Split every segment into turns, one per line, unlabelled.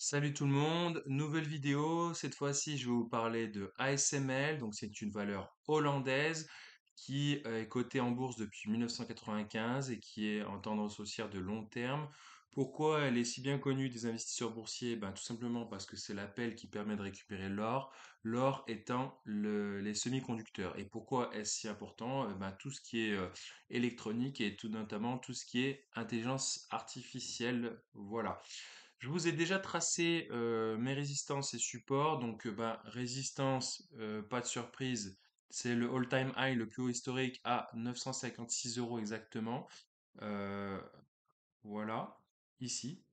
Salut tout le monde, nouvelle vidéo. Cette fois-ci, je vais vous parler de ASML. Donc, c'est une valeur hollandaise qui est cotée en bourse depuis 1995 et qui est en tendance haussière de long terme. Pourquoi elle est si bien connue des investisseurs boursiers? Ben, tout simplement parce que c'est l'appel qui permet de récupérer l'or, l'or étant les semi-conducteurs. Et pourquoi est-ce si important? Ben, tout ce qui est électronique et tout notamment tout ce qui est intelligence artificielle. Voilà. Je vous ai déjà tracé mes résistances et supports. Donc, ben, résistance, pas de surprise, c'est le all-time high, le plus haut historique à 956 euros exactement. Euh, voilà, ici,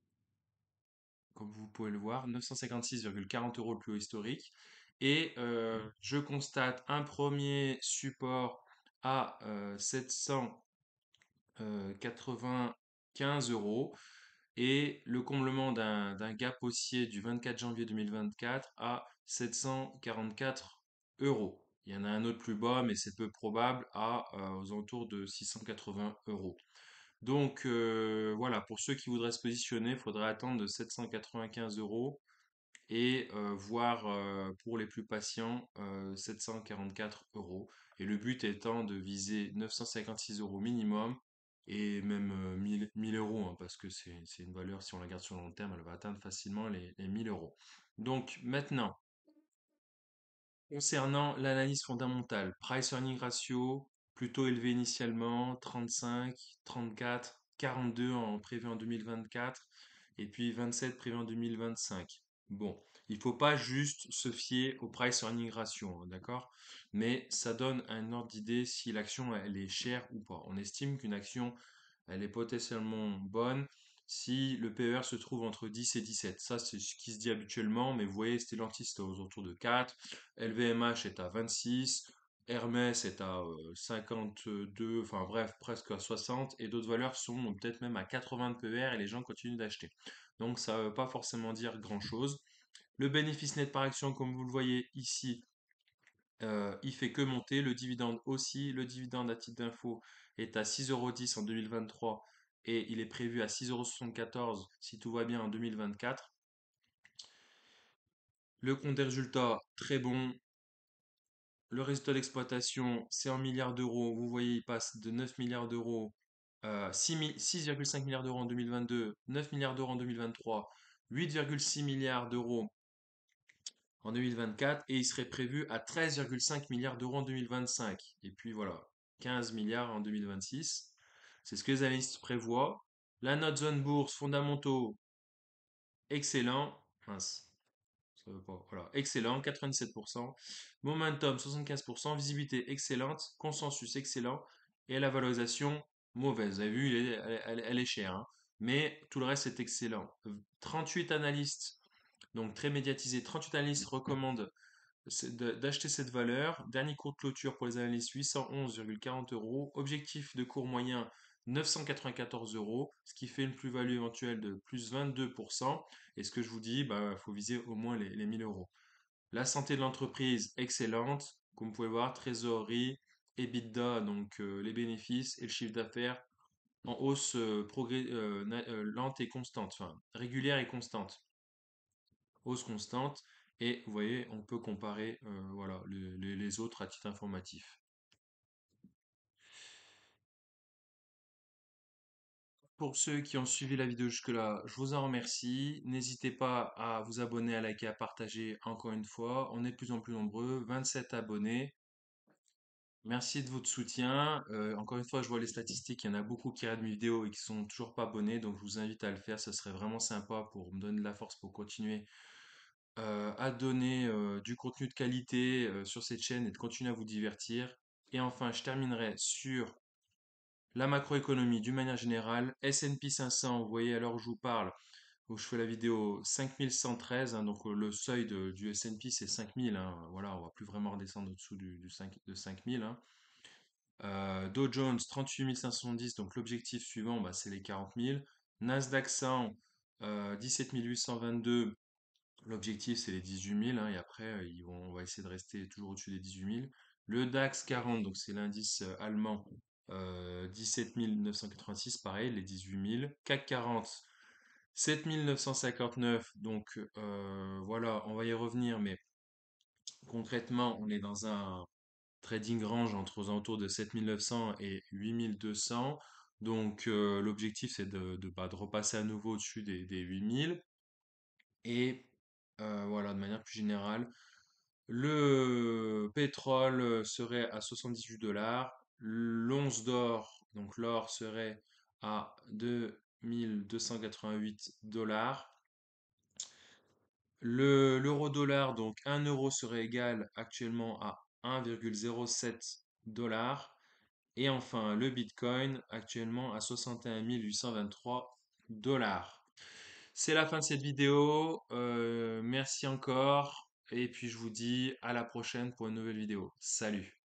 comme vous pouvez le voir, 956,40 euros le plus haut historique. Et je constate un premier support à 795 euros et le comblement d'un gap haussier du 24 janvier 2024 à 744 euros. Il y en a un autre plus bas, mais c'est peu probable, aux alentours de 680 euros. Donc voilà, pour ceux qui voudraient se positionner, il faudrait attendre de 795 euros et voir pour les plus patients 744 euros. Et le but étant de viser 956 euros minimum et même 1000 euros, hein, parce que c'est une valeur, si on la garde sur le long terme, elle va atteindre facilement les 1000 euros. Donc maintenant, concernant l'analyse fondamentale, price earning ratio plutôt élevé initialement, 35, 34, 42 en prévu en 2024 et puis 27 prévu en 2025. Bon, il faut pas juste se fier au price earning ratio, hein, d'accord? Mais ça donne un ordre d'idée si l'action elle est chère ou pas. On estime qu'une action elle est potentiellement bonne si le PER se trouve entre 10 et 17. Ça, c'est ce qui se dit habituellement, mais vous voyez, Stellantis est aux alentours de 4, LVMH est à 26, Hermès est à 52, enfin bref, presque à 60, et d'autres valeurs sont peut-être même à 80 de PER et les gens continuent d'acheter. Donc ça ne veut pas forcément dire grand-chose. Le bénéfice net par action, comme vous le voyez ici, il fait que monter. Le dividende aussi. Le dividende, à titre d'info, est à 6,10 € en 2023 et il est prévu à 6,74 € si tout va bien en 2024. Le compte des résultats, très bon. Le résultat d'exploitation, c'est en milliards d'euros. Vous voyez, il passe de 9 milliards d'euros, 6,5 milliards d'euros en 2022, 9 milliards d'euros en 2023, 8,6 milliards d'euros en 2024 et il serait prévu à 13,5 milliards d'euros en 2025. Et puis voilà, 15 milliards en 2026. C'est ce que les analystes prévoient. La note zone bourse, fondamentaux, excellent. Mince, ça veut pas. Voilà, excellent, 97%. Momentum, 75%. Visibilité excellente. Consensus excellent. Et la valorisation mauvaise. Vous avez vu, elle est chère, hein. Mais tout le reste est excellent. 38 analystes, donc très médiatisés, 38 analystes recommandent d'acheter cette valeur. Dernier cours de clôture pour les analystes, 811,40 euros. Objectif de cours moyen, 994 euros, ce qui fait une plus-value éventuelle de plus 22%. Et ce que je vous dis, il faut viser au moins les 1000 euros. La santé de l'entreprise, excellente. Comme vous pouvez voir, trésorerie, EBITDA, donc les bénéfices et le chiffre d'affaires en hausse lente et constante, enfin régulière et constante, hausse constante. Et vous voyez, on peut comparer voilà, les autres à titre informatif. Pour ceux qui ont suivi la vidéo jusque-là, je vous en remercie. N'hésitez pas à vous abonner, à liker, à partager encore une fois. On est de plus en plus nombreux, 27 abonnés. Merci de votre soutien. Encore une fois, je vois les statistiques, il y en a beaucoup qui regardent mes vidéos et qui sont toujours pas abonnés, donc je vous invite à le faire, ce serait vraiment sympa pour me donner de la force pour continuer à donner du contenu de qualité sur cette chaîne et de continuer à vous divertir. Et enfin, je terminerai sur la macroéconomie d'une manière générale. S&P 500, vous voyez à l'heure où je vous parle, où je fais la vidéo 5113, hein, donc le seuil du S&P c'est 5000, hein, voilà, on va plus vraiment redescendre au-dessous de 5000, hein. Dow Jones 38 570, donc l'objectif suivant c'est les 40 000. Nasdaq 100 17 822. L'objectif, c'est les 18 000, hein, et après, on va essayer de rester toujours au-dessus des 18 000. Le DAX 40, donc c'est l'indice allemand, 17 986, pareil, les 18 000. CAC 40, 7 959, donc voilà, on va y revenir, mais concrètement, on est dans un trading range entre aux alentours de 7 900 et 8 200. Donc l'objectif c'est de repasser à nouveau au-dessus des 8 000. Et voilà, de manière plus générale, le pétrole serait à 78 dollars, l'once d'or, donc l'or serait à 2 288 dollars. L'euro-dollar, donc 1 euro serait égal actuellement à 1,07 dollars. Et enfin, le Bitcoin actuellement à 61 823 dollars. C'est la fin de cette vidéo. Merci encore. Et puis je vous dis à la prochaine pour une nouvelle vidéo. Salut!